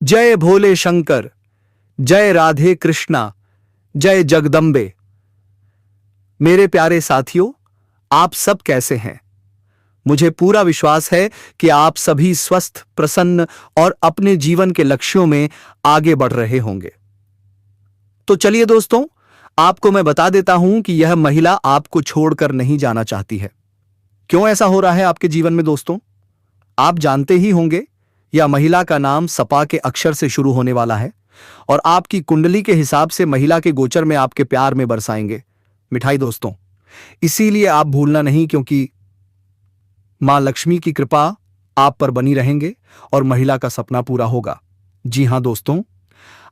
जय भोले शंकर, जय राधे कृष्णा, जय जगदम्बे। मेरे प्यारे साथियों, आप सब कैसे हैं? मुझे पूरा विश्वास है कि आप सभी स्वस्थ, प्रसन्न और अपने जीवन के लक्ष्यों में आगे बढ़ रहे होंगे। तो चलिए दोस्तों, आपको मैं बता देता हूं कि यह महिला आपको छोड़कर नहीं जाना चाहती है। क्यों ऐसा हो रहा है आपके जीवन में दोस्तों? आप जानते ही होंगे, यह महिला का नाम सपा के अक्षर से शुरू होने वाला है और आपकी कुंडली के हिसाब से महिला के गोचर में आपके प्यार में बरसाएंगे मिठाई दोस्तों। इसीलिए आप भूलना नहीं, क्योंकि मां लक्ष्मी की कृपा आप पर बनी रहेंगे और महिला का सपना पूरा होगा। जी हां दोस्तों,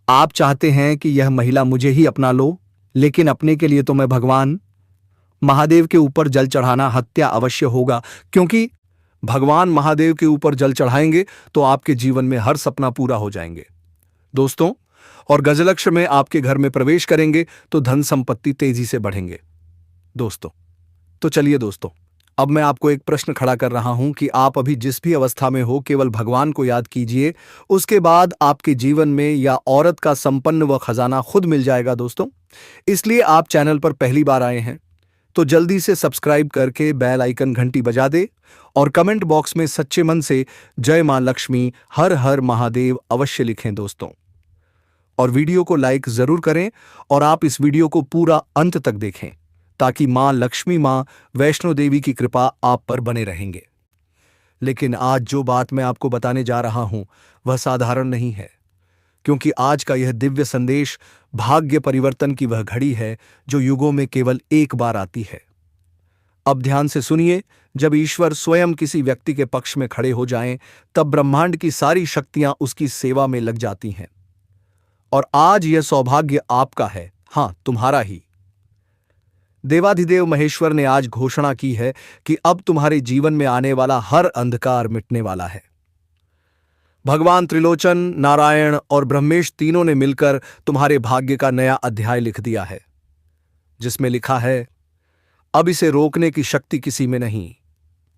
आप चाहते हैं कि यह महिला मुझे ही अपना लो, लेकिन अपने के लिए तो मैं भगवान महादेव के ऊपर जल चढ़ाना हत्या अवश्य होगा, क्योंकि भगवान महादेव के ऊपर जल चढ़ाएंगे तो आपके जीवन में हर सपना पूरा हो जाएंगे दोस्तों। और गजलक्ष में आपके घर में प्रवेश करेंगे तो धन संपत्ति तेजी से बढ़ेंगे दोस्तों। तो चलिए दोस्तों, अब मैं आपको एक प्रश्न खड़ा कर रहा हूं कि आप अभी जिस भी अवस्था में हो, केवल भगवान को याद कीजिए, उसके बाद आपके जीवन में या औरत का संपन्न व खजाना खुद मिल जाएगा दोस्तों। इसलिए आप चैनल पर पहली बार आए हैं तो जल्दी से सब्सक्राइब करके बेल आइकन घंटी बजा दे और कमेंट बॉक्स में सच्चे मन से जय मां लक्ष्मी, हर हर महादेव अवश्य लिखें दोस्तों। और वीडियो को लाइक जरूर करें और आप इस वीडियो को पूरा अंत तक देखें, ताकि मां लक्ष्मी, मां वैष्णो देवी की कृपा आप पर बने रहेंगे। लेकिन आज जो बात मैं आपको बताने जा रहा हूं वह साधारण नहीं है, क्योंकि आज का यह दिव्य संदेश भाग्य परिवर्तन की वह घड़ी है जो युगों में केवल एक बार आती है। अब ध्यान से सुनिए, जब ईश्वर स्वयं किसी व्यक्ति के पक्ष में खड़े हो जाएं, तब ब्रह्मांड की सारी शक्तियां उसकी सेवा में लग जाती हैं। और आज यह सौभाग्य आपका है, हां तुम्हारा ही। देवाधिदेव महेश्वर ने आज घोषणा की है कि अब तुम्हारे जीवन में आने वाला हर अंधकार मिटने वाला है। भगवान त्रिलोचन, नारायण और ब्रह्मेश तीनों ने मिलकर तुम्हारे भाग्य का नया अध्याय लिख दिया है, जिसमें लिखा है, अब इसे रोकने की शक्ति किसी में नहीं।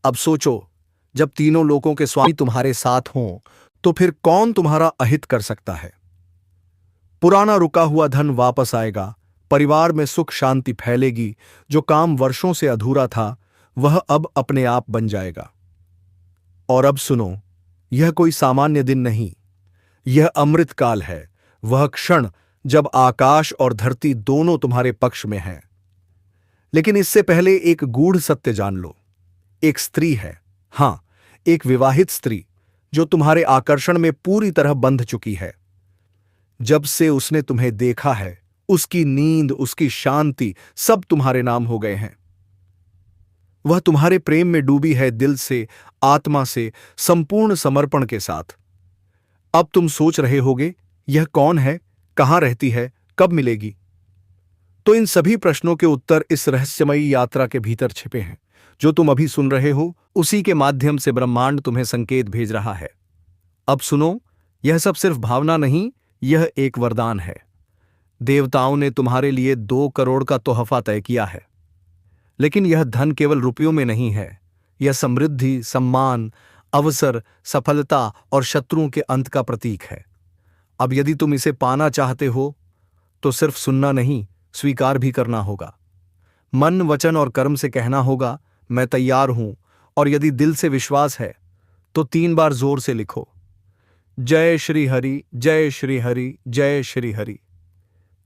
अब सोचो, जब तीनों लोकों के स्वामी तुम्हारे साथ हों तो फिर कौन तुम्हारा अहित कर सकता है। पुराना रुका हुआ धन वापस आएगा, परिवार में सुख शांति फैलेगी, जो काम वर्षों से अधूरा था वह अब अपने आप बन जाएगा। और अब सुनो, यह कोई सामान्य दिन नहीं, यह अमृत काल है, वह क्षण जब आकाश और धरती दोनों तुम्हारे पक्ष में हैं। लेकिन इससे पहले एक गूढ़ सत्य जान लो। एक स्त्री है, हां एक विवाहित स्त्री, जो तुम्हारे आकर्षण में पूरी तरह बंध चुकी है। जब से उसने तुम्हें देखा है, उसकी नींद, उसकी शांति सब तुम्हारे नाम हो गए हैं। वह तुम्हारे प्रेम में डूबी है, दिल से, आत्मा से, संपूर्ण समर्पण के साथ। अब तुम सोच रहे होगे, यह कौन है, कहां रहती है, कब मिलेगी? तो इन सभी प्रश्नों के उत्तर इस रहस्यमयी यात्रा के भीतर छिपे हैं। जो तुम अभी सुन रहे हो, उसी के माध्यम से ब्रह्मांड तुम्हें संकेत भेज रहा है। अब सुनो, यह सब सिर्फ भावना नहीं, यह एक वरदान है। देवताओं ने तुम्हारे लिए 2 करोड़ का तोहफा तय किया है। लेकिन यह धन केवल रुपयों में नहीं है, यह समृद्धि, सम्मान, अवसर, सफलता और शत्रुओं के अंत का प्रतीक है। अब यदि तुम इसे पाना चाहते हो तो सिर्फ सुनना नहीं, स्वीकार भी करना होगा। मन, वचन और कर्म से कहना होगा, मैं तैयार हूं। और यदि दिल से विश्वास है तो 3 बार जोर से लिखो, जय श्री हरि, जय श्री हरि, जय श्री हरि।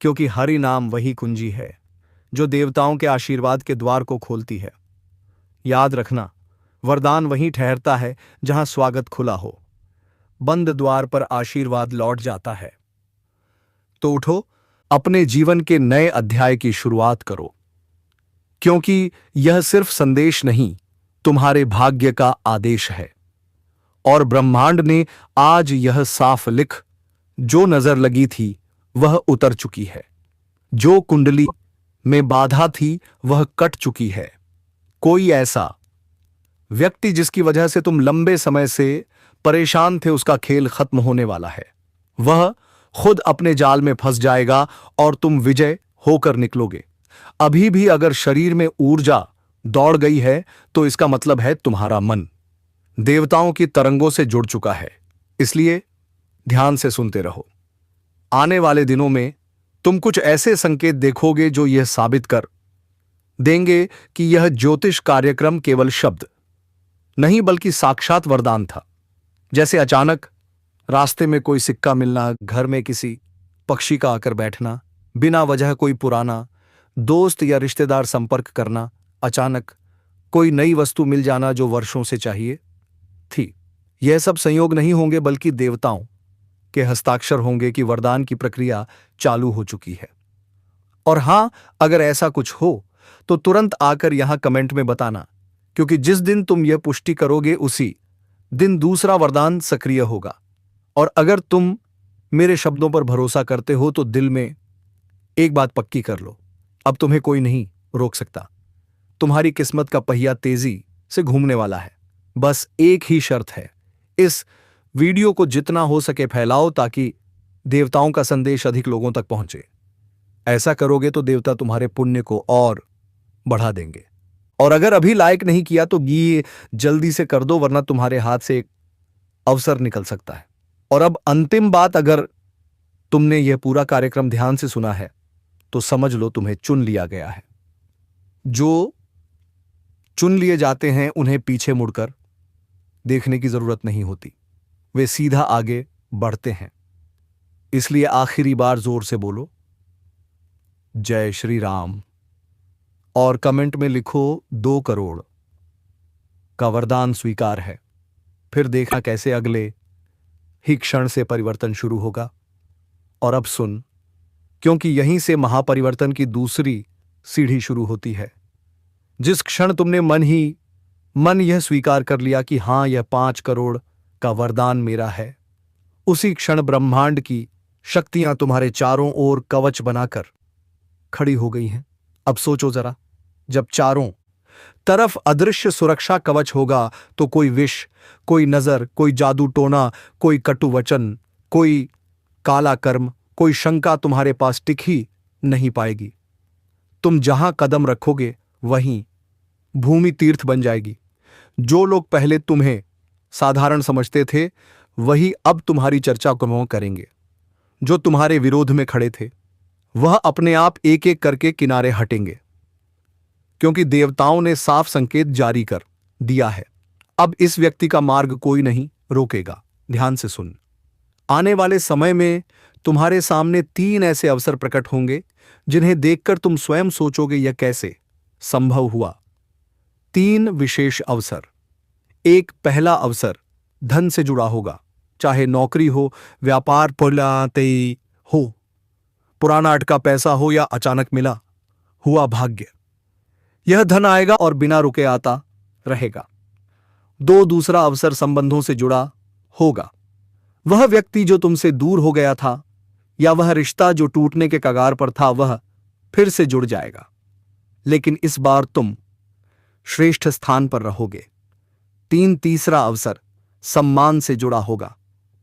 क्योंकि हरि नाम वही कुंजी है जो देवताओं के आशीर्वाद के द्वार को खोलती है। याद रखना, वरदान वहीं ठहरता है जहां स्वागत खुला हो। बंद द्वार पर आशीर्वाद लौट जाता है। तो उठो, अपने जीवन के नए अध्याय की शुरुआत करो, क्योंकि यह सिर्फ संदेश नहीं, तुम्हारे भाग्य का आदेश है। और ब्रह्मांड ने आज यह साफ लिख, जो नजर लगी थी वह उतर चुकी है। जो कुंडली में बाधा थी वह कट चुकी है। कोई ऐसा व्यक्ति जिसकी वजह से तुम लंबे समय से परेशान थे, उसका खेल खत्म होने वाला है। वह खुद अपने जाल में फंस जाएगा और तुम विजय होकर निकलोगे। अभी भी अगर शरीर में ऊर्जा दौड़ गई है तो इसका मतलब है तुम्हारा मन देवताओं की तरंगों से जुड़ चुका है। इसलिए ध्यान से सुनते रहो। आने वाले दिनों में तुम कुछ ऐसे संकेत देखोगे जो यह साबित कर देंगे कि यह ज्योतिष कार्यक्रम केवल शब्द नहीं बल्कि साक्षात वरदान था। जैसे अचानक रास्ते में कोई सिक्का मिलना, घर में किसी पक्षी का आकर बैठना, बिना वजह कोई पुराना दोस्त या रिश्तेदार संपर्क करना, अचानक कोई नई वस्तु मिल जाना जो वर्षों से चाहिए थी। यह सब संयोग नहीं होंगे बल्कि देवताओं के हस्ताक्षर होंगे कि वरदान की प्रक्रिया चालू हो चुकी है। और हां, अगर ऐसा कुछ हो तो तुरंत आकर यहां कमेंट में बताना, क्योंकि जिस दिन तुम यह पुष्टि करोगे उसी दिन दूसरा वरदान सक्रिय होगा। और अगर तुम मेरे शब्दों पर भरोसा करते हो तो दिल में एक बात पक्की कर लो, अब तुम्हें कोई नहीं रोक सकता। तुम्हारी किस्मत का पहिया तेजी से घूमने वाला है। बस एक ही शर्त है, इस वीडियो को जितना हो सके फैलाओ ताकि देवताओं का संदेश अधिक लोगों तक पहुंचे। ऐसा करोगे तो देवता तुम्हारे पुण्य को और बढ़ा देंगे। और अगर अभी लाइक नहीं किया तो ये जल्दी से कर दो, वरना तुम्हारे हाथ से एक अवसर निकल सकता है। और अब अंतिम बात, अगर तुमने यह पूरा कार्यक्रम ध्यान से सुना है तो समझ लो तुम्हें चुन लिया गया है। जो चुन लिए जाते हैं उन्हें पीछे मुड़कर देखने की जरूरत नहीं होती, वे सीधा आगे बढ़ते हैं। इसलिए आखिरी बार जोर से बोलो जय श्री राम और कमेंट में लिखो 2 करोड़ का वरदान स्वीकार है। फिर देखना कैसे अगले ही क्षण से परिवर्तन शुरू होगा। और अब सुन, क्योंकि यहीं से महापरिवर्तन की दूसरी सीढ़ी शुरू होती है। जिस क्षण तुमने मन यह स्वीकार कर लिया कि हां, यह 5 करोड़ का वरदान मेरा है, उसी क्षण ब्रह्मांड की शक्तियां तुम्हारे चारों ओर कवच बनाकर खड़ी हो गई हैं। अब सोचो जरा, जब चारों तरफ अदृश्य सुरक्षा कवच होगा तो कोई विष, कोई नजर, कोई जादू टोना, कोई कटु वचन, कोई काला कर्म, कोई शंका तुम्हारे पास टिक ही नहीं पाएगी। तुम जहां कदम रखोगे वहीं भूमि तीर्थ बन जाएगी। जो लोग पहले तुम्हें साधारण समझते थे वही अब तुम्हारी चर्चा को करेंगे। जो तुम्हारे विरोध में खड़े थे वह अपने आप एक एक करके किनारे हटेंगे, क्योंकि देवताओं ने साफ संकेत जारी कर दिया है। अब इस व्यक्ति का मार्ग कोई नहीं रोकेगा। ध्यान से सुन, आने वाले समय में तुम्हारे सामने 3 ऐसे अवसर प्रकट होंगे जिन्हें देखकर तुम स्वयं सोचोगे यह कैसे संभव हुआ। 3 विशेष अवसर। एक पहला अवसर धन से जुड़ा होगा, चाहे नौकरी हो, व्यापार हो, पुराना अटका पैसा हो या अचानक मिला हुआ भाग्य। यह धन आएगा और बिना रुके आता रहेगा। दूसरा अवसर संबंधों से जुड़ा होगा। वह व्यक्ति जो तुमसे दूर हो गया था या वह रिश्ता जो टूटने के कगार पर था वह फिर से जुड़ जाएगा, लेकिन इस बार तुम श्रेष्ठ स्थान पर रहोगे। तीसरा अवसर सम्मान से जुड़ा होगा।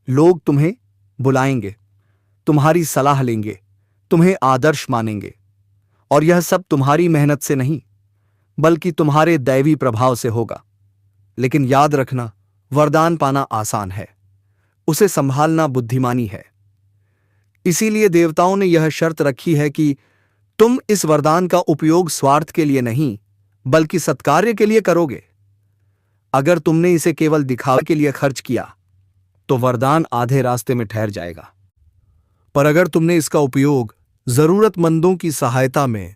लोग तुम्हें बुलाएंगे, तुम्हारी सलाह लेंगे, तुम्हें आदर्श मानेंगे, और यह सब तुम्हारी मेहनत से नहीं बल्कि तुम्हारे दैवी प्रभाव से होगा। लेकिन याद रखना, वरदान पाना आसान है, उसे संभालना बुद्धिमानी है। इसीलिए देवताओं ने यह शर्त रखी है कि तुम इस वरदान का उपयोग स्वार्थ के लिए नहीं बल्कि सत्कार्य के लिए करोगे। अगर तुमने इसे केवल दिखावे के लिए खर्च किया तो वरदान आधे रास्ते में ठहर जाएगा। पर अगर तुमने इसका उपयोग जरूरतमंदों की सहायता में,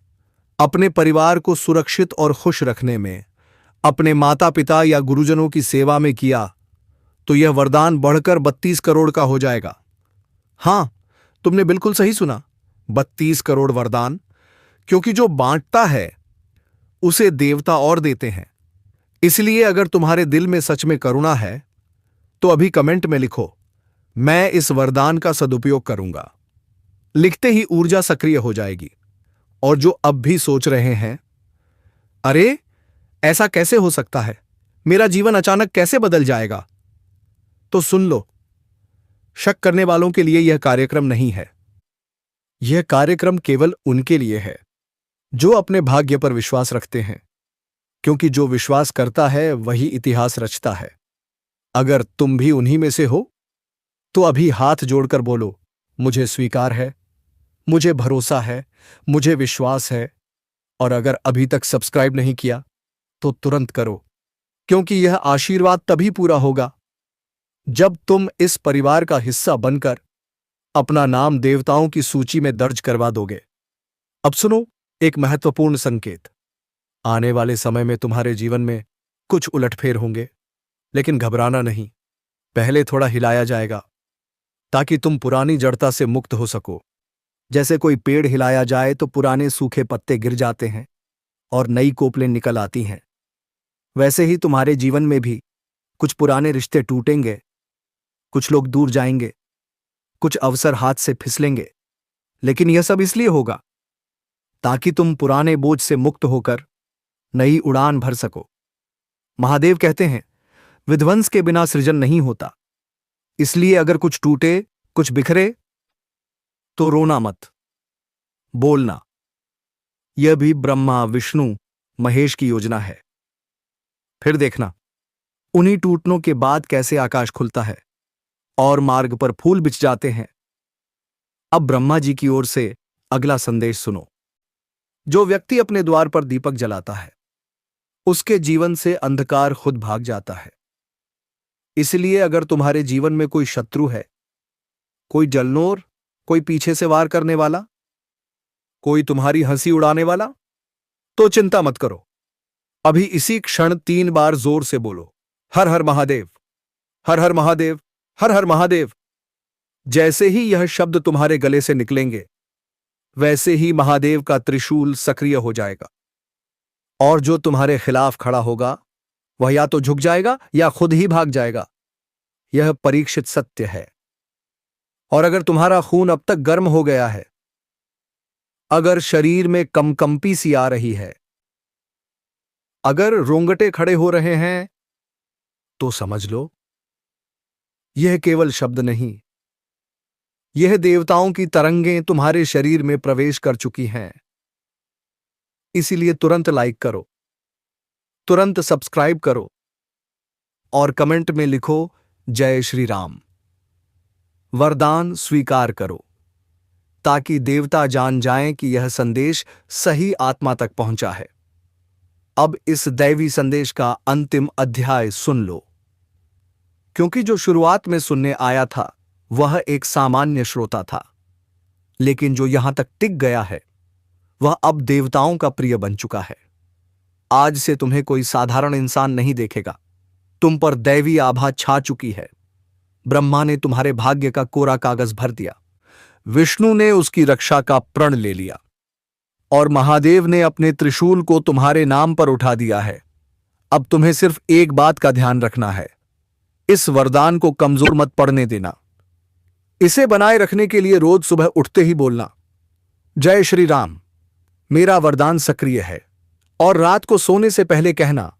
अपने परिवार को सुरक्षित और खुश रखने में, अपने माता पिता या गुरुजनों की सेवा में किया तो यह वरदान बढ़कर 32 करोड़ का हो जाएगा। हां, तुमने बिल्कुल सही सुना, 32 करोड़ वरदान, क्योंकि जो बांटता है उसे देवता और देते हैं। इसलिए अगर तुम्हारे दिल में सच में करुणा है तो अभी कमेंट में लिखो, मैं इस वरदान का सदुपयोग करूंगा। लिखते ही ऊर्जा सक्रिय हो जाएगी। और जो अब भी सोच रहे हैं, अरे ऐसा कैसे हो सकता है, मेरा जीवन अचानक कैसे बदल जाएगा, तो सुन लो, शक करने वालों के लिए यह कार्यक्रम नहीं है। यह कार्यक्रम केवल उनके लिए है जो अपने भाग्य पर विश्वास रखते हैं, क्योंकि जो विश्वास करता है वही इतिहास रचता है। अगर तुम भी उन्हीं में से हो तो अभी हाथ जोड़कर बोलो, मुझे स्वीकार है, मुझे भरोसा है, मुझे विश्वास है। और अगर अभी तक सब्सक्राइब नहीं किया तो तुरंत करो, क्योंकि यह आशीर्वाद तभी पूरा होगा जब तुम इस परिवार का हिस्सा बनकर अपना नाम देवताओं की सूची में दर्ज करवा दोगे। अब सुनो एक महत्वपूर्ण संकेत। आने वाले समय में तुम्हारे जीवन में कुछ उलटफेर होंगे, लेकिन घबराना नहीं। पहले थोड़ा हिलाया जाएगा ताकि तुम पुरानी जड़ता से मुक्त हो सको। जैसे कोई पेड़ हिलाया जाए तो पुराने सूखे पत्ते गिर जाते हैं और नई कोपलें निकल आती हैं, वैसे ही तुम्हारे जीवन में भी कुछ पुराने रिश्ते टूटेंगे, कुछ लोग दूर जाएंगे, कुछ अवसर हाथ से फिसलेंगे। लेकिन यह सब इसलिए होगा ताकि तुम पुराने बोझ से मुक्त होकर नई उड़ान भर सको। महादेव कहते हैं, विध्वंस के बिना सृजन नहीं होता। इसलिए अगर कुछ टूटे, कुछ बिखरे, तो रोना मत, बोलना। यह भी ब्रह्मा, विष्णु, महेश की योजना है। फिर देखना उन्हीं टूटनों के बाद कैसे आकाश खुलता है और मार्ग पर फूल बिछ जाते हैं। अब ब्रह्मा जी की ओर से अगला संदेश सुनो। जो व्यक्ति अपने द्वार पर दीपक जलाता है, उसके जीवन से अंधकार खुद भाग जाता है। इसलिए अगर तुम्हारे जीवन में कोई शत्रु है, कोई जलनोर, कोई पीछे से वार करने वाला, कोई तुम्हारी हंसी उड़ाने वाला, तो चिंता मत करो। अभी इसी क्षण 3 बार जोर से बोलो, हर हर महादेव, हर हर महादेव, हर हर महादेव। जैसे ही यह शब्द तुम्हारे गले से निकलेंगे, वैसे ही महादेव का त्रिशूल सक्रिय हो जाएगा और जो तुम्हारे खिलाफ खड़ा होगा वह या तो झुक जाएगा या खुद ही भाग जाएगा। यह परीक्षित सत्य है। और अगर तुम्हारा खून अब तक गर्म हो गया है, अगर शरीर में कंपी सी आ रही है, अगर रोंगटे खड़े हो रहे हैं, तो समझ लो यह केवल शब्द नहीं, यह देवताओं की तरंगें तुम्हारे शरीर में प्रवेश कर चुकी हैं। इसीलिए तुरंत लाइक करो, तुरंत सब्सक्राइब करो और कमेंट में लिखो जय श्री राम। वरदान स्वीकार करो ताकि देवता जान जाएं कि यह संदेश सही आत्मा तक पहुंचा है। अब इस दैवी संदेश का अंतिम अध्याय सुन लो, क्योंकि जो शुरुआत में सुनने आया था वह एक सामान्य श्रोता था, लेकिन जो यहां तक टिक गया है वह अब देवताओं का प्रिय बन चुका है। आज से तुम्हें कोई साधारण इंसान नहीं देखेगा, तुम पर दैवी आभा छा चुकी है। ब्रह्मा ने तुम्हारे भाग्य का कोरा कागज भर दिया, विष्णु ने उसकी रक्षा का प्रण ले लिया और महादेव ने अपने त्रिशूल को तुम्हारे नाम पर उठा दिया है। अब तुम्हें सिर्फ एक बात का ध्यान रखना है, इस वरदान को कमजोर मत पड़ने देना। इसे बनाए रखने के लिए रोज सुबह उठते ही बोलना, जय श्री राम, मेरा वरदान सक्रिय है। और रात को सोने से पहले कहना,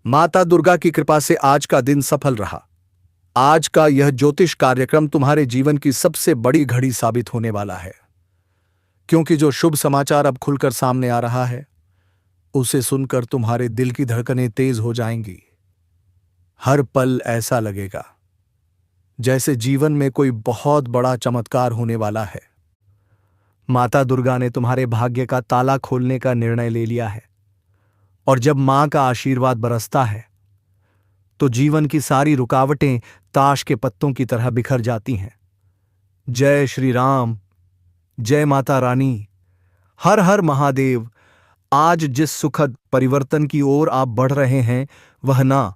माता दुर्गा की कृपा से आज का दिन सफल रहा। आज का यह ज्योतिष कार्यक्रम तुम्हारे जीवन की सबसे बड़ी घड़ी साबित होने वाला है, क्योंकि जो शुभ समाचार अब खुलकर सामने आ रहा है उसे सुनकर तुम्हारे दिल की धड़कनें तेज हो जाएंगी। हर पल ऐसा लगेगा जैसे जीवन में कोई बहुत बड़ा चमत्कार होने वाला है। माता दुर्गा ने तुम्हारे भाग्य का ताला खोलने का निर्णय ले लिया है और जब मां का आशीर्वाद बरसता है तो जीवन की सारी रुकावटें ताश के पत्तों की तरह बिखर जाती हैं। जय श्री राम, जय माता रानी, हर हर महादेव। आज जिस सुखद परिवर्तन की ओर आप बढ़ रहे हैं वह ना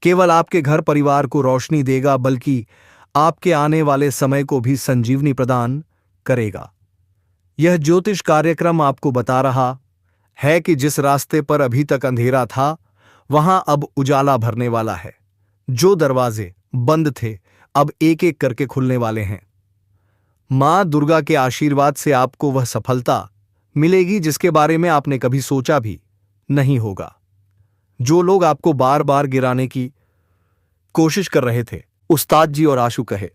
केवल आपके घर परिवार को रोशनी देगा, बल्कि आपके आने वाले समय को भी संजीवनी प्रदान करेगा। यह ज्योतिष कार्यक्रम आपको बता रहा है कि जिस रास्ते पर अभी तक अंधेरा था वहां अब उजाला भरने वाला है। जो दरवाजे बंद थे अब एक एक करके खुलने वाले हैं। मां दुर्गा के आशीर्वाद से आपको वह सफलता मिलेगी जिसके बारे में आपने कभी सोचा भी नहीं होगा। जो लोग आपको बार बार गिराने की कोशिश कर रहे थे, उस्ताद जी और आशु कहे,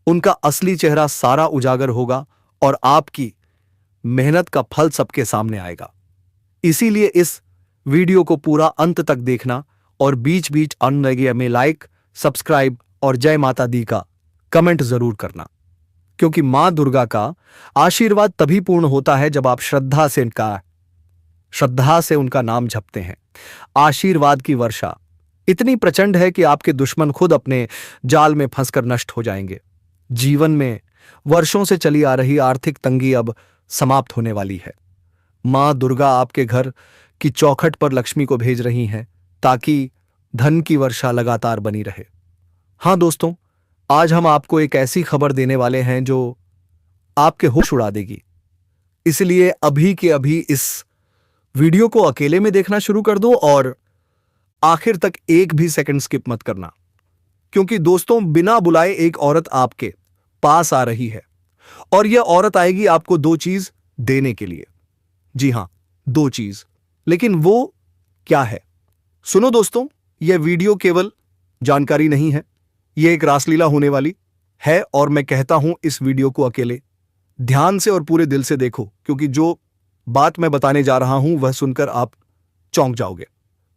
उनका असली चेहरा सारा उजागर होगा और आपकी मेहनत का फल सबके सामने आएगा। इसीलिए इस वीडियो को पूरा अंत तक देखना और बीच बीच अन्य में लाइक, सब्सक्राइब और जय माता दी का कमेंट जरूर करना, क्योंकि मां दुर्गा का आशीर्वाद तभी पूर्ण होता है जब आप श्रद्धा से उनका नाम जपते हैं। आशीर्वाद की वर्षा इतनी प्रचंड है कि आपके दुश्मन खुद अपने जाल में फंसकर नष्ट हो जाएंगे। जीवन में वर्षों से चली आ रही आर्थिक तंगी अब समाप्त होने वाली है। मां दुर्गा आपके घर की चौखट पर लक्ष्मी को भेज रही हैं ताकि धन की वर्षा लगातार बनी रहे। हां दोस्तों, आज हम आपको एक ऐसी खबर देने वाले हैं जो आपके होश उड़ा देगी। इसलिए अभी के अभी इस वीडियो को अकेले में देखना शुरू कर दो और आखिर तक एक भी सेकंड स्किप मत करना, क्योंकि दोस्तों बिना बुलाए एक औरत आपके पास आ रही है और यह औरत आएगी आपको दो चीज देने के लिए। जी हां, दो चीज। लेकिन वो क्या है? सुनो दोस्तों, यह वीडियो केवल जानकारी नहीं है, यह एक रासलीला होने वाली है और मैं कहता हूं इस वीडियो को अकेले ध्यान से और पूरे दिल से देखो, क्योंकि जो बात मैं बताने जा रहा हूं वह सुनकर आप चौंक जाओगे।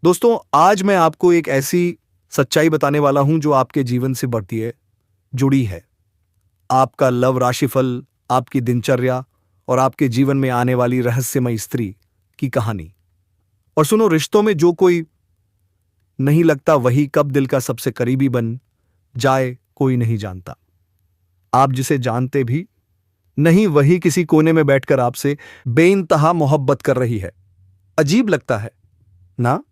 दोस्तों, आज मैं आपको एक ऐसी सच्चाई बताने वाला हूं जो आपके जीवन से बढ़ती है, जुड़ी है। आपका लव राशिफल, आपकी दिनचर्या और आपके जीवन में आने वाली रहस्यमयी स्त्री की कहानी। और सुनो, रिश्तों में जो कोई नहीं लगता वही कब दिल का सबसे करीबी बन जाए कोई नहीं जानता। आप जिसे जानते भी नहीं वही किसी कोने में बैठकर आपसे बेइंतहा मोहब्बत कर रही है। अजीब लगता है ना?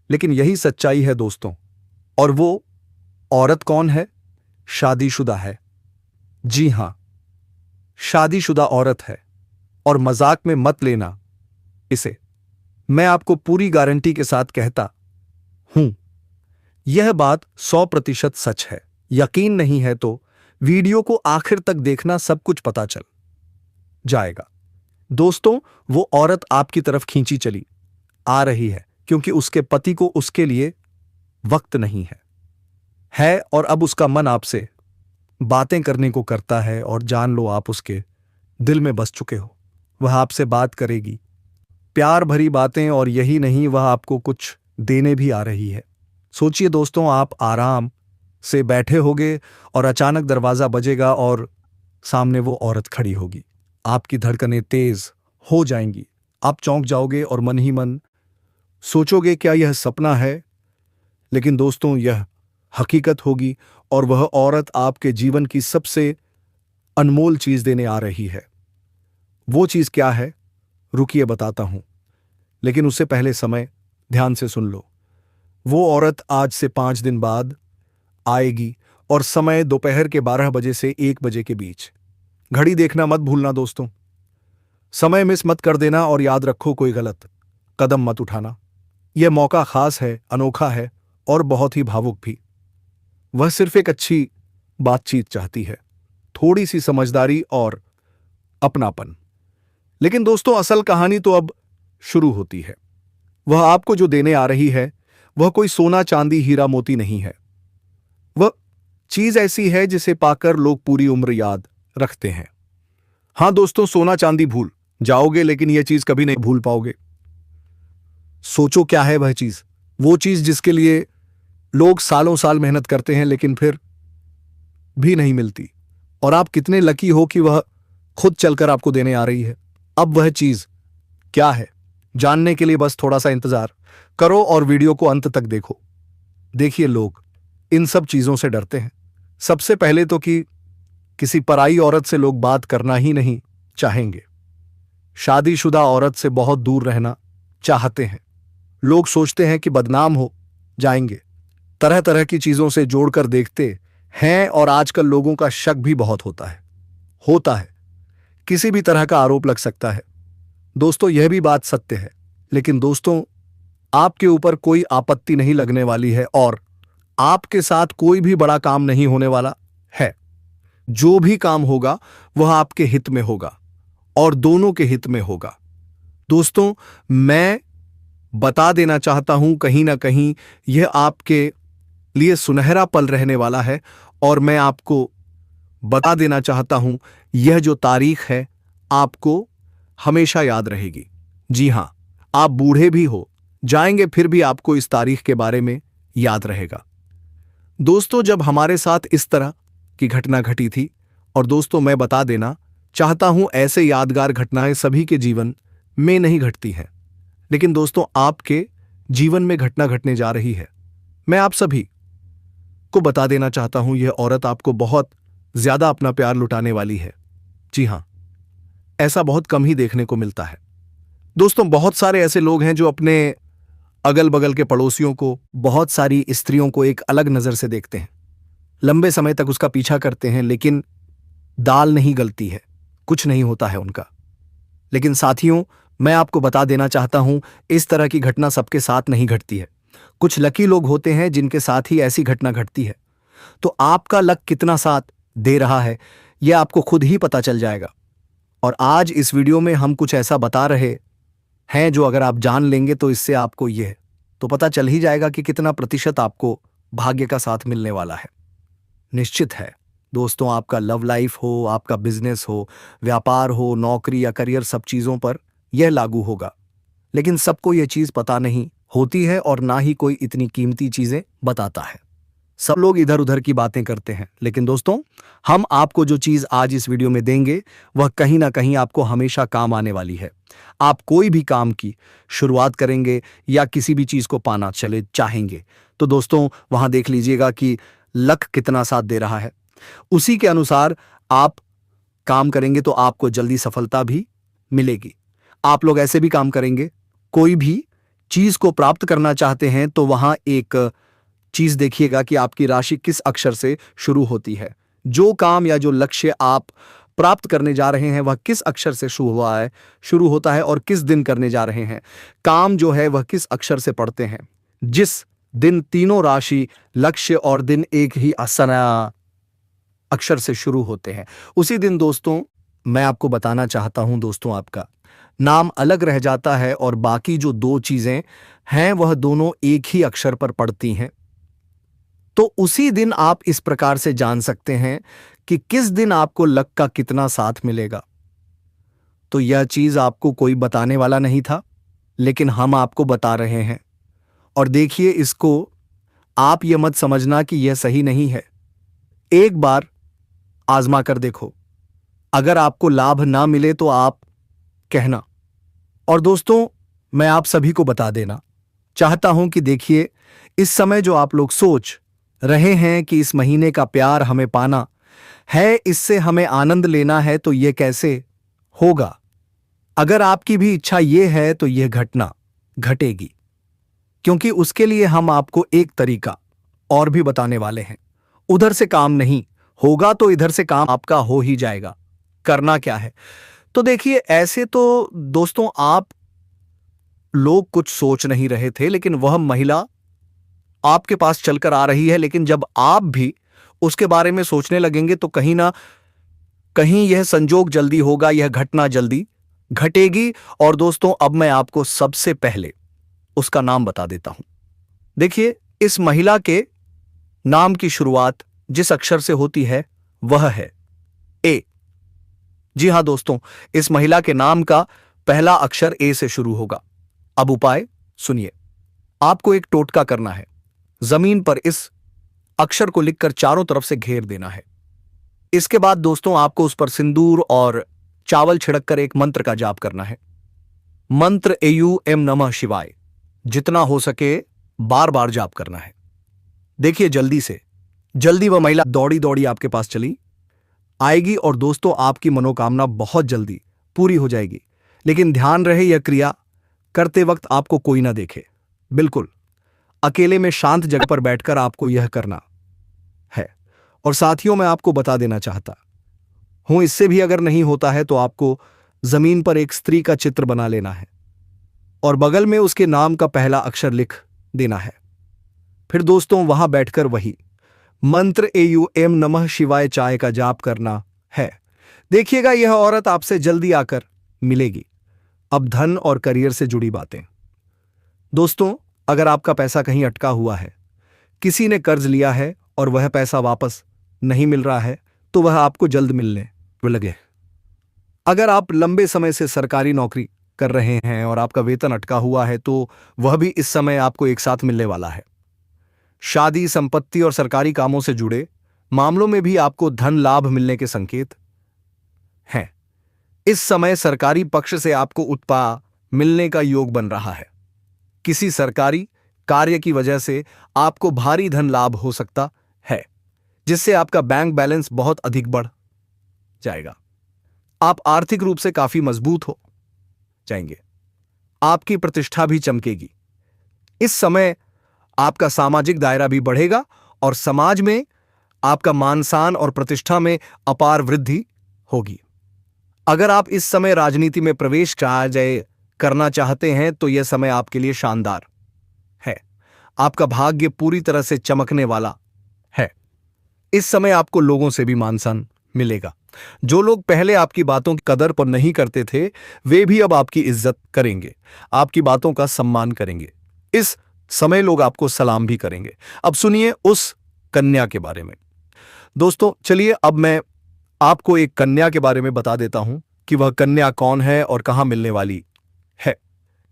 लेकिन यही सच्चाई है दोस्तों। और वो औरत कौन है? शादीशुदा है। जी हां, शादीशुदा औरत है। और मजाक में मत लेना इसे, मैं आपको पूरी गारंटी के साथ कहता हूं यह बात 100% सच है। यकीन नहीं है तो वीडियो को आखिर तक देखना, सब कुछ पता चल जाएगा। दोस्तों, वो औरत आपकी तरफ खींची चली आ रही है क्योंकि उसके पति को उसके लिए वक्त नहीं है और अब उसका मन आपसे बातें करने को करता है और जान लो आप उसके दिल में बस चुके हो। वह आपसे बात करेगी, प्यार भरी बातें, और यही नहीं, वह आपको कुछ देने भी आ रही है। सोचिए दोस्तों, आप आराम से बैठे होगे और अचानक दरवाजा बजेगा और सामने वो औरत खड़ी होगी। आपकी धड़कनें तेज हो जाएंगी, आप चौंक जाओगे और मन ही मन सोचोगे क्या यह सपना है? लेकिन दोस्तों, यह हकीकत होगी और वह औरत आपके जीवन की सबसे अनमोल चीज देने आ रही है। वो चीज क्या है? रुकिए बताता हूं, लेकिन उससे पहले समय ध्यान से सुन लो। वो औरत आज से 5 दिन बाद आएगी और समय दोपहर के 12 बजे से 1 बजे के बीच। घड़ी देखना मत भूलना दोस्तों, समय मिस मत कर देना और याद रखो कोई गलत कदम मत उठाना। यह मौका खास है, अनोखा है और बहुत ही भावुक भी। वह सिर्फ एक अच्छी बातचीत चाहती है, थोड़ी सी समझदारी और अपनापन। लेकिन दोस्तों, असल कहानी तो अब शुरू होती है। वह आपको जो देने आ रही है वह कोई सोना चांदी हीरा मोती नहीं है। वह चीज ऐसी है जिसे पाकर लोग पूरी उम्र याद रखते हैं। हां दोस्तों, सोना चांदी भूल जाओगे लेकिन यह चीज कभी नहीं भूल पाओगे। सोचो क्या है वह चीज? वो चीज जिसके लिए लोग सालों साल मेहनत करते हैं लेकिन फिर भी नहीं मिलती, और आप कितने लकी हो कि वह खुद चलकर आपको देने आ रही है। अब वह चीज क्या है, जानने के लिए बस थोड़ा सा इंतजार करो और वीडियो को अंत तक देखो। देखिए, लोग इन सब चीजों से डरते हैं। सबसे पहले तो कि किसी पराई औरत से लोग बात करना ही नहीं चाहेंगे। शादीशुदा औरत से बहुत दूर रहना चाहते हैं। लोग सोचते हैं कि बदनाम हो जाएंगे। तरह तरह की चीजों से जोड़कर देखते हैं और आजकल लोगों का शक भी बहुत होता है। किसी भी तरह का आरोप लग सकता है। दोस्तों, यह भी बात सत्य है, लेकिन दोस्तों, आपके ऊपर कोई आपत्ति नहीं लगने वाली है और आपके साथ कोई भी बड़ा काम नहीं होने वाला है। जो भी काम होगा वह आपके हित में होगा और दोनों के हित में होगा। दोस्तों, मैं बता देना चाहता हूं, कहीं ना कहीं यह आपके लिए सुनहरा पल रहने वाला है और मैं आपको बता देना चाहता हूं, यह जो तारीख है आपको हमेशा याद रहेगी। जी हां, आप बूढ़े भी हो जाएंगे फिर भी आपको इस तारीख के बारे में याद रहेगा। दोस्तों, जब हमारे साथ इस तरह की घटना घटी थी। और दोस्तों, मैं बता देना चाहता हूं, ऐसे यादगार घटनाएं सभी के जीवन में नहीं घटती हैं, लेकिन दोस्तों आपके जीवन में घटना घटने जा रही है। मैं आप सभी को बता देना चाहता हूं, यह औरत आपको बहुत ज्यादा अपना प्यार लुटाने वाली है। जी हां, ऐसा बहुत कम ही देखने को मिलता है। दोस्तों, बहुत सारे ऐसे लोग हैं जो अपने अगल बगल के पड़ोसियों को, बहुत सारी स्त्रियों को एक अलग नजर से देखते हैं, लंबे समय तक उसका पीछा करते हैं, लेकिन दाल नहीं गलती है, कुछ नहीं होता है उनका। लेकिन साथियों, मैं आपको बता देना चाहता हूं, इस तरह की घटना सबके साथ नहीं घटती है। कुछ लकी लोग होते हैं जिनके साथ ही ऐसी घटना घटती है। तो आपका लक कितना साथ दे रहा है, यह आपको खुद ही पता चल जाएगा। और आज इस वीडियो में हम कुछ ऐसा बता रहे हैं जो अगर आप जान लेंगे तो इससे आपको यह तो पता चल ही जाएगा कि कितना प्रतिशत आपको भाग्य का साथ मिलने वाला है। निश्चित है दोस्तों, आपका लव लाइफ हो, आपका बिजनेस हो, व्यापार हो, नौकरी या करियर, सब चीजों पर यह लागू होगा। लेकिन सबको यह चीज पता नहीं होती है और ना ही कोई इतनी कीमती चीजें बताता है। सब लोग इधर उधर की बातें करते हैं, लेकिन दोस्तों हम आपको जो चीज आज इस वीडियो में देंगे वह कहीं ना कहीं आपको हमेशा काम आने वाली है। आप कोई भी काम की शुरुआत करेंगे या किसी भी चीज को पाना चले चाहेंगे, तो दोस्तों वहां देख लीजिएगा कि लक कितना साथ दे रहा है। उसी के अनुसार आप काम करेंगे तो आपको जल्दी सफलता भी मिलेगी। आप लोग ऐसे भी काम करेंगे, कोई भी चीज को प्राप्त करना चाहते हैं तो वहां एक चीज देखिएगा कि आपकी राशि किस अक्षर से शुरू होती है। जो काम या जो लक्ष्य आप प्राप्त करने जा रहे हैं वह किस अक्षर से शुरू होता है और किस दिन करने जा रहे हैं। काम जो है वह किस अक्षर से पढ़ते हैं। जिस दिन तीनों राशि, लक्ष्य और दिन एक ही अक्षर से शुरू होते हैं, उसी दिन दोस्तों मैं आपको बताना चाहता हूं, दोस्तों आपका नाम अलग रह जाता है और बाकी जो दो चीजें हैं वह दोनों एक ही अक्षर पर पड़ती हैं। तो उसी दिन आप इस प्रकार से जान सकते हैं कि किस दिन आपको लक का कितना साथ मिलेगा। तो यह चीज आपको कोई बताने वाला नहीं था, लेकिन हम आपको बता रहे हैं। और देखिए, इसको आप यह मत समझना कि यह सही नहीं है। एक बार आजमा कर देखो, अगर आपको लाभ ना मिले तो आप कहना। और दोस्तों, मैं आप सभी को बता देना चाहता हूं कि देखिए, इस समय जो आप लोग सोच रहे हैं कि इस महीने का प्यार हमें पाना है, इससे हमें आनंद लेना है, तो यह कैसे होगा। अगर आपकी भी इच्छा यह है तो यह घटना घटेगी, क्योंकि उसके लिए हम आपको एक तरीका और भी बताने वाले हैं। उधर से काम नहीं होगा तो इधर से काम आपका हो ही जाएगा। करना क्या है, तो देखिए, ऐसे तो दोस्तों आप लोग कुछ सोच नहीं रहे थे, लेकिन वह महिला आपके पास चलकर आ रही है। लेकिन जब आप भी उसके बारे में सोचने लगेंगे तो कहीं ना कहीं यह संजोग जल्दी होगा, यह घटना जल्दी घटेगी। और दोस्तों, अब मैं आपको सबसे पहले उसका नाम बता देता हूं। देखिए, इस महिला के नाम की शुरुआत जिस अक्षर से होती है वह है ए। जी हां दोस्तों, इस महिला के नाम का पहला अक्षर ए से शुरू होगा। अब उपाय सुनिए। आपको एक टोटका करना है। जमीन पर इस अक्षर को लिखकर चारों तरफ से घेर देना है। इसके बाद दोस्तों आपको उस पर सिंदूर और चावल छिड़ककर एक मंत्र का जाप करना है। मंत्र एयू नमः शिवाय जितना हो सके बार बार जाप करना है। देखिए, जल्दी वह महिला दौड़ी दौड़ी आपके पास चली आएगी और दोस्तों आपकी मनोकामना बहुत जल्दी पूरी हो जाएगी। लेकिन ध्यान रहे, यह क्रिया करते वक्त आपको कोई ना देखे। बिल्कुल अकेले में शांत जगह पर बैठकर आपको यह करना है। और साथियों, मैं आपको बता देना चाहता हूं, इससे भी अगर नहीं होता है तो आपको जमीन पर एक स्त्री का चित्र बना लेना है और बगल में उसके नाम का पहला अक्षर लिख देना है। फिर दोस्तों वहां बैठकर वही मंत्र एयू नमः शिवाय चाय का जाप करना है। देखिएगा, यह औरत आपसे जल्दी आकर मिलेगी। अब धन और करियर से जुड़ी बातें। दोस्तों, अगर आपका पैसा कहीं अटका हुआ है, किसी ने कर्ज लिया है और वह पैसा वापस नहीं मिल रहा है, तो वह आपको जल्द मिलने लगे। अगर आप लंबे समय से सरकारी नौकरी कर रहे हैं और आपका वेतन अटका हुआ है, तो वह भी इस समय आपको एक साथ मिलने वाला है। शादी, संपत्ति और सरकारी कामों से जुड़े मामलों में भी आपको धन लाभ मिलने के संकेत हैं। इस समय सरकारी पक्ष से आपको उत्पाद मिलने का योग बन रहा है। किसी सरकारी कार्य की वजह से आपको भारी धन लाभ हो सकता है, जिससे आपका बैंक बैलेंस बहुत अधिक बढ़ जाएगा। आप आर्थिक रूप से काफी मजबूत हो जाएंगे। आपकी प्रतिष्ठा भी चमकेगी। इस समय आपका सामाजिक दायरा भी बढ़ेगा और समाज में आपका मान सम्मान और प्रतिष्ठा में अपार वृद्धि होगी। अगर आप इस समय राजनीति में प्रवेश करना चाहते हैं तो यह समय आपके लिए शानदार है। आपका भाग्य पूरी तरह से चमकने वाला है। इस समय आपको लोगों से भी मान सम्मान मिलेगा। जो लोग पहले आपकी बातों की कदर पर नहीं करते थे, वे भी अब आपकी इज्जत करेंगे, आपकी बातों का सम्मान करेंगे। इस समय लोग आपको सलाम भी करेंगे। अब सुनिए उस कन्या के बारे में। दोस्तों, चलिए अब मैं आपको एक कन्या के बारे में बता देता हूं कि वह कन्या कौन है और कहां मिलने वाली है।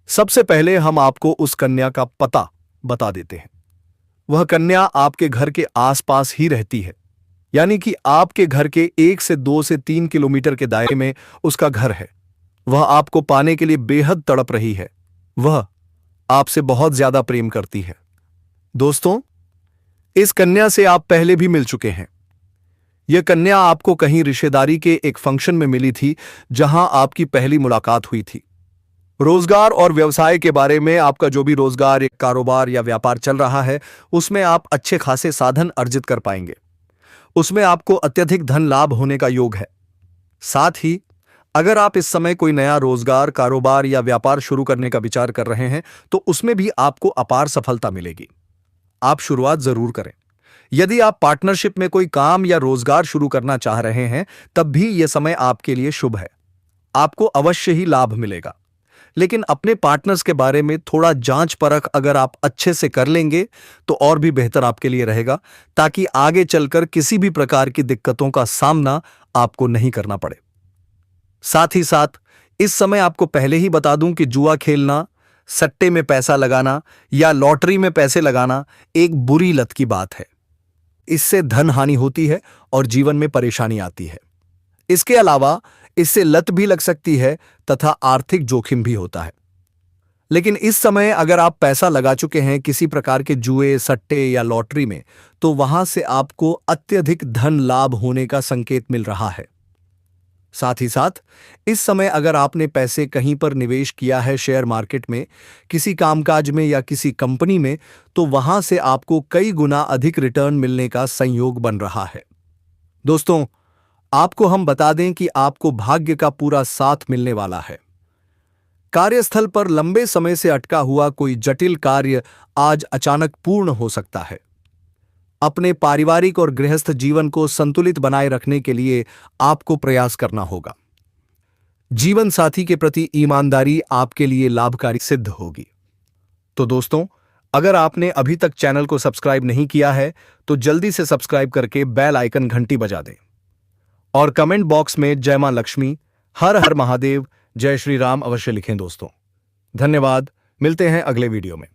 सबसे पहले हम आपको उस कन्या का पता बता देते हैं। वह कन्या आपके घर के आसपास ही रहती है, यानी कि आपके घर के 1 से 2 से 3 किलोमीटर के दायरे में उसका घर है। वह आपको पाने के लिए बेहद तड़प रही है। वह आपसे बहुत ज्यादा प्रेम करती है। दोस्तों, इस कन्या से आप पहले भी मिल चुके हैं। यह कन्या आपको कहीं रिश्तेदारी के एक फंक्शन में मिली थी, जहां आपकी पहली मुलाकात हुई थी। रोजगार और व्यवसाय के बारे में आपका जो भी रोजगार, एक कारोबार या व्यापार चल रहा है, उसमें आप अच्छे खासे साधन अर्जित कर पाएंगे। उसमें आपको अत्यधिक धन लाभ होने का योग है। साथ ही अगर आप इस समय कोई नया रोजगार, कारोबार या व्यापार शुरू करने का विचार कर रहे हैं तो उसमें भी आपको अपार सफलता मिलेगी। आप शुरुआत जरूर करें। यदि आप पार्टनरशिप में कोई काम या रोजगार शुरू करना चाह रहे हैं, तब भी यह समय आपके लिए शुभ है। आपको अवश्य ही लाभ मिलेगा। लेकिन अपने पार्टनर्स के बारे में थोड़ा जांच परख अगर आप अच्छे से कर लेंगे तो और भी बेहतर आपके लिए रहेगा, ताकि आगे चलकर किसी भी प्रकार की दिक्कतों का सामना आपको नहीं करना पड़े। साथ ही साथ इस समय आपको पहले ही बता दूं कि जुआ खेलना, सट्टे में पैसा लगाना या लॉटरी में पैसे लगाना एक बुरी लत की बात है। इससे धन हानि होती है और जीवन में परेशानी आती है। इसके अलावा इससे लत भी लग सकती है तथा आर्थिक जोखिम भी होता है। लेकिन इस समय अगर आप पैसा लगा चुके हैं किसी प्रकार के जुए, सट्टे या लॉटरी में, तो वहां से आपको अत्यधिक धन लाभ होने का संकेत मिल रहा है। साथ ही साथ इस समय अगर आपने पैसे कहीं पर निवेश किया है, शेयर मार्केट में, किसी कामकाज में या किसी कंपनी में, तो वहां से आपको कई गुना अधिक रिटर्न मिलने का संयोग बन रहा है। दोस्तों, आपको हम बता दें कि आपको भाग्य का पूरा साथ मिलने वाला है। कार्यस्थल पर लंबे समय से अटका हुआ कोई जटिल कार्य आज अचानक पूर्ण हो सकता है। अपने पारिवारिक और गृहस्थ जीवन को संतुलित बनाए रखने के लिए आपको प्रयास करना होगा। जीवन साथी के प्रति ईमानदारी आपके लिए लाभकारी सिद्ध होगी। तो दोस्तों, अगर आपने अभी तक चैनल को सब्सक्राइब नहीं किया है तो जल्दी से सब्सक्राइब करके बेल आइकन घंटी बजा दें और कमेंट बॉक्स में जय मां लक्ष्मी, हर हर महादेव, जय श्री राम अवश्य लिखें। दोस्तों, धन्यवाद। मिलते हैं अगले वीडियो में।